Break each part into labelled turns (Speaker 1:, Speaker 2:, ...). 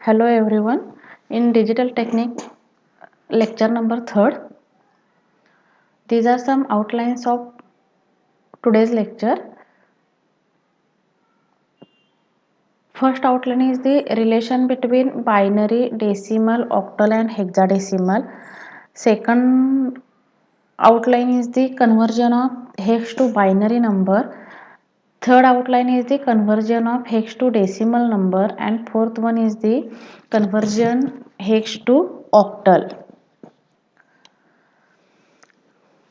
Speaker 1: Hello everyone. In digital technique lecture number 3rd, these are some outlines of today's lecture. First outline is the relation between binary, decimal, octal and hexadecimal. Second outline is the conversion of hex to binary number. Third outline is the conversion of hex to decimal number, and fourth one is the conversion hex to octal.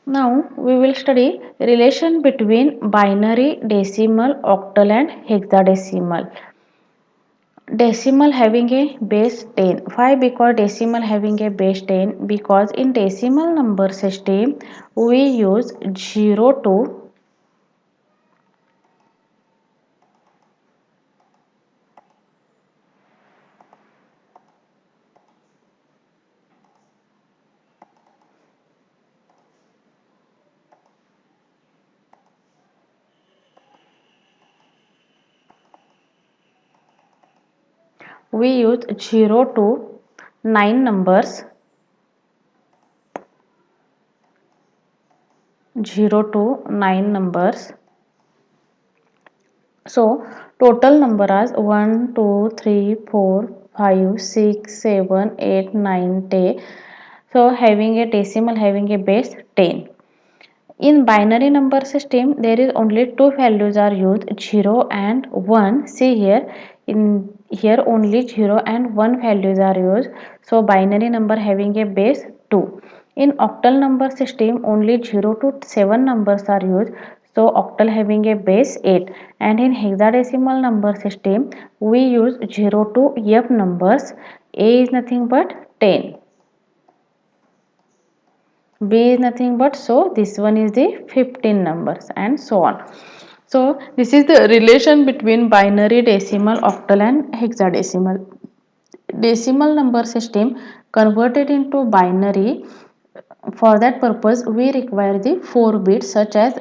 Speaker 1: Now we will study relation between binary, decimal, octal and hexadecimal. Decimal having a base 10. Why? Because decimal having a base 10, because in decimal number system we use 0 to we use 0 to 9 numbers, 0 to 9 numbers. So total number as 1, 2, 3, 4, 5, 6, 7, 8, 9, 10. So having a decimal having a base 10. In binary number system, there is only two values are used, 0 and 1. See here, in here only 0 and 1 values are used. So binary number having a base 2. In octal number system, only 0 to 7 numbers are used. So octal having a base 8. And in hexadecimal number system, we use 0 to F numbers. A is nothing but 10. B is nothing but, so this one is the 15 numbers and so on. So this is the relation between binary, decimal, octal and hexadecimal. Decimal number system converted into binary. For that purpose we require the 4 bits such as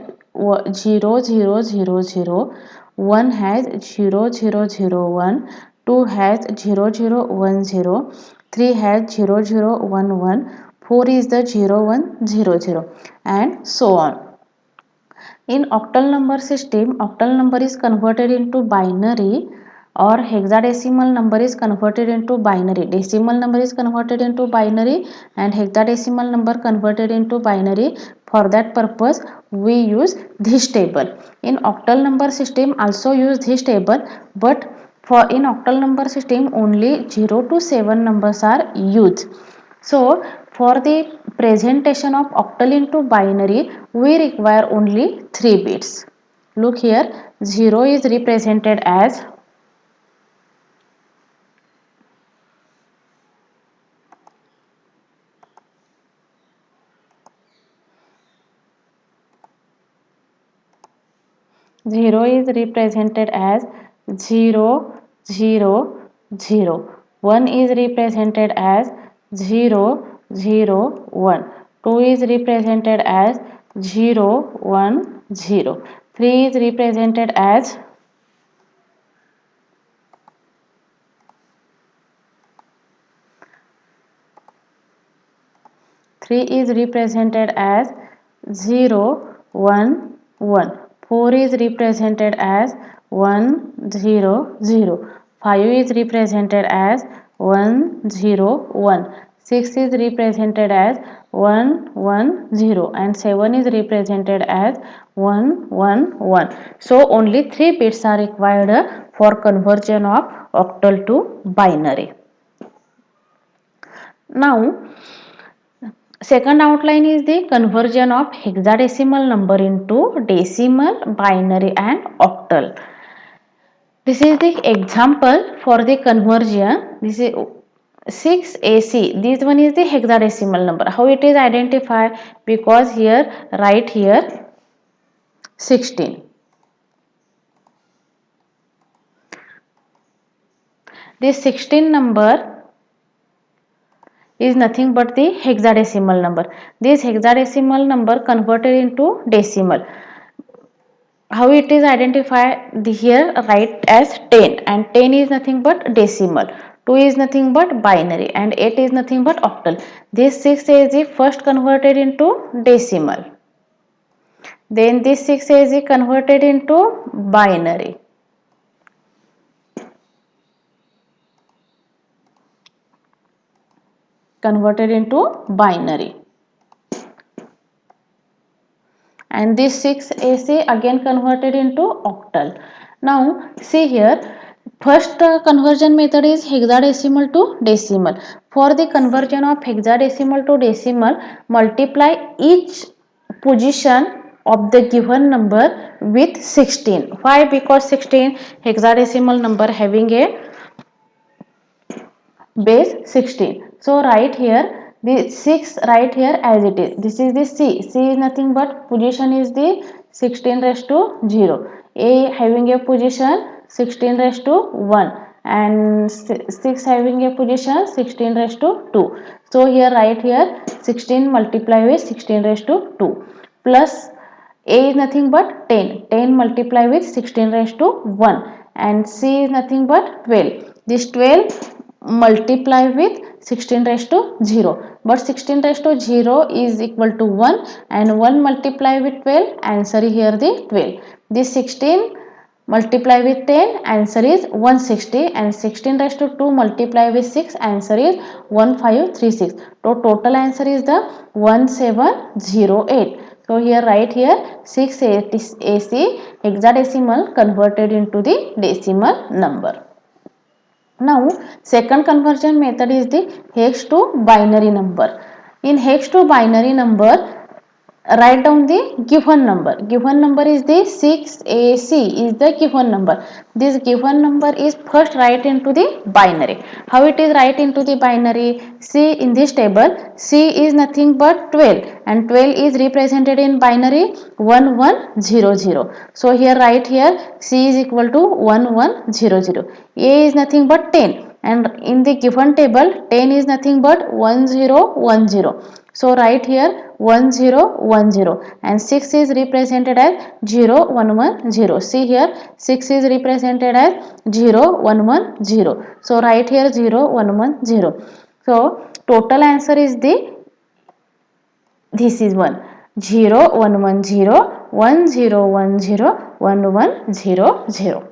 Speaker 1: 0 0 0 0, 1 has 0 0 0 1, 2 has 0 0 1 0, 3 has 0 0 1 1, 4 is the 0 1 0 0 and so on. In octal number system, octal number is converted into binary or hexadecimal number is converted into binary. Decimal number is converted into binary and hexadecimal number converted into binary. For that purpose, we use this table. In octal number system also use this table, but for in octal number system only 0 to 7 numbers are used. So for the presentation of octal into binary, we require only 3 bits. Look here, 0 is represented as 0 is represented as 0 0 0. 1 is represented as 0 0 1. 2 is represented as 0 1 0. 3 is represented as 3 is represented as 0 1 1. 4 is represented as 1 0 0. 5 is represented as 1 0 1. 6 is represented as 1 1 0 and 7 is represented as 1 1 1. So only 3 bits are required for conversion of octal to binary. Now second outline is the conversion of hexadecimal number into decimal, binary and octal. This is the example for the conversion. This is 6AC. This one is the hexadecimal number. How it is identified? Because here, right here 16. This 16 number is nothing but the hexadecimal number. This hexadecimal number converted into decimal. How it is identified? Here write as 10 and 10 is nothing but decimal. 2 is nothing but binary, and 8 is nothing but octal. This 6 is the first converted into decimal. Then this 6 is converted into binary. Converted into binary. And this 6AC again converted into octal. Now see here, first conversion method is hexadecimal to decimal. For the conversion of hexadecimal to decimal, multiply each position of the given number with 16. Why? Because 16 hexadecimal number having a base 16. So write here the 6, write here as it is. This is the C. C is nothing but position is the 16 raised to 0. A having a position 16 raised to 1, and 6 having a position 16 raised to 2. So here write here 16 multiply with 16 raised to 2 plus A is nothing but 10. 10 multiply with 16 raised to 1, and C is nothing but 12. This 12 multiply with 16 raised to 0, but 16 raised to 0 is equal to 1, and 1 multiply with 12, answer here the 12. This 16 multiply with 10, answer is 160, and 16 raised to 2 multiply with 6, answer is 1536. So total answer is the 1708. So here write here 6 AC hexadecimal converted into the decimal number. Now second conversion method is the hex to binary number. In hex to binary number, write down the given number. Given number is the 6AC is the given number. This given number is first write into the binary. How it is write into the binary? See in this table, C is nothing but 12, and 12 is represented in binary 1100. So here write here C is equal to 1100. A is nothing but 10, and in the given table 10 is nothing but 1010. So write here 1010, and 6 is represented as 0110. See here 6 is represented as 0110. So write here 0110. So total answer is this is 1 0110 1010 1100.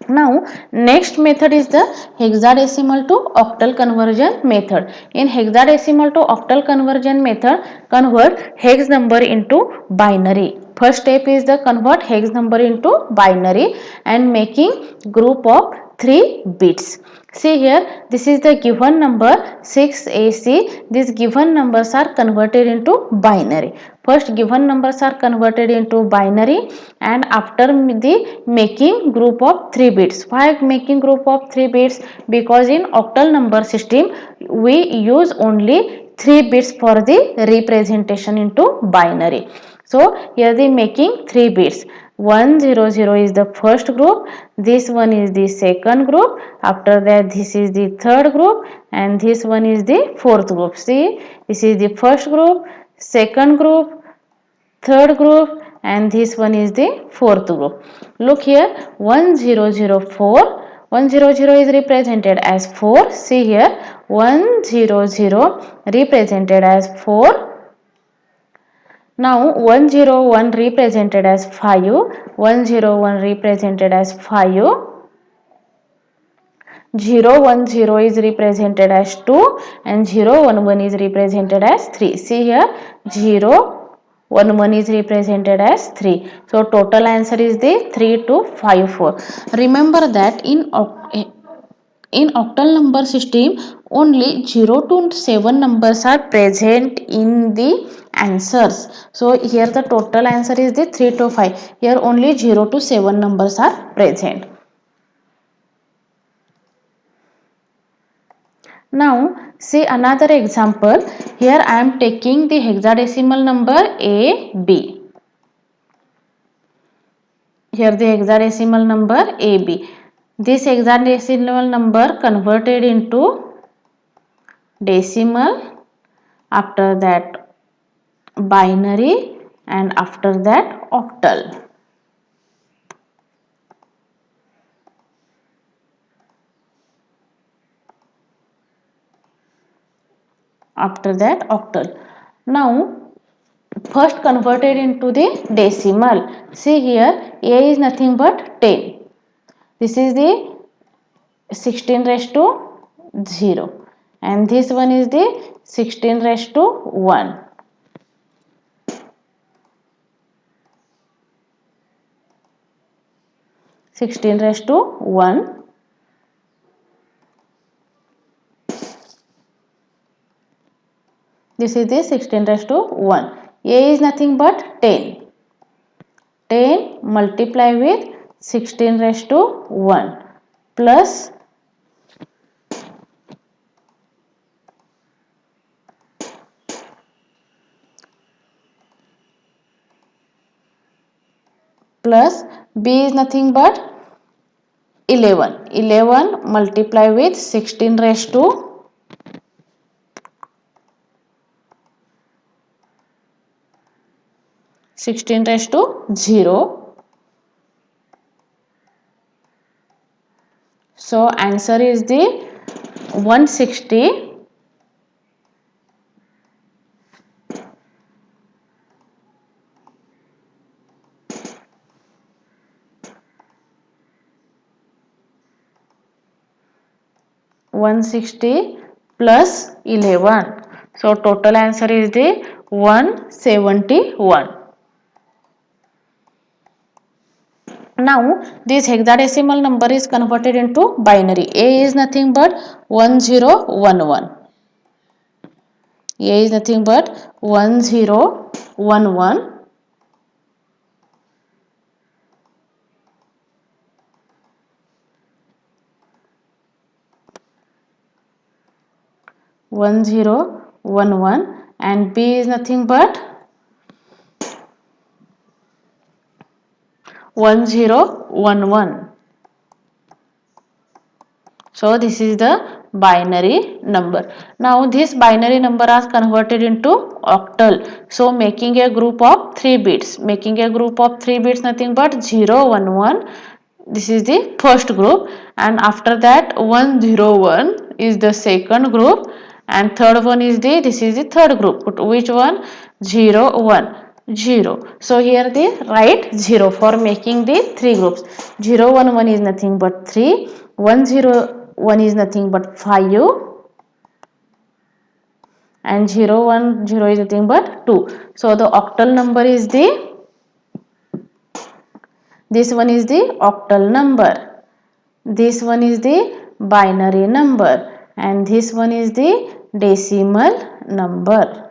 Speaker 1: Now next method is the hexadecimal to octal conversion method. In hexadecimal to octal conversion method, convert hex number into binary. First step is the convert hex number into binary and making group of 3 bits. See here, this is the given number 6AC. These given numbers are converted into binary. First given numbers are converted into binary, and after the making group of 3 bits. Why making group of 3 bits? Because in octal number system we use only 3 bits for the representation into binary. So here the making 3 bits. 100 is the first group, this one is the second group, after that this is the third group, and this one is the fourth group. See, this is the first group, second group, third group, and this one is the fourth group. Look here 1004, 100 is represented as 4. See here 100 represented as 4. Now 101 represented as 5, 101 represented as 5, 010 is represented as 2, and 011 is represented as 3. See here 011 is represented as 3. So total answer is the 3254. Remember that in octal number system only 0 to 7 numbers are present in the answers. So here the total answer is the 3 to 5. Here only 0 to 7 numbers are present. Now see another example. Here I am taking the hexadecimal number AB. Here the hexadecimal number AB. This hexadecimal number converted into decimal, after that binary, and after that octal. After that octal. Now first converted into the decimal. See here, a is nothing but 10. This is the 16 raised to 0 and this one is the 16 raised to 1. 16 raised to 1. This is the 16 raised to 1. A is nothing but 10. 10 multiply with 16 raised to 1 plus b is nothing but 11. 11 multiply with 16 raised to 0. So answer is the 160. 160 plus 11. So total answer is the 171. Now this hexadecimal number is converted into binary. A is nothing but 1011. A is nothing but 1011. 1011 and B is nothing but 1011. So this is the binary number. Now this binary number is converted into octal. So making a group of 3 bits. Making a group of 3 bits nothing but 0, 1, 1. This is the first group and after that 101 is the second group and third one is this is the third group. Which one? 0, 1. 0. So here they write 0 for making the 3 groups. 0, 1, 1 is nothing but 3. 1, 0, 1 is nothing but 5 and 0, 1, 0 is nothing but 2. So the octal number is this one is the octal number. This one is the binary number and this one is the decimal number.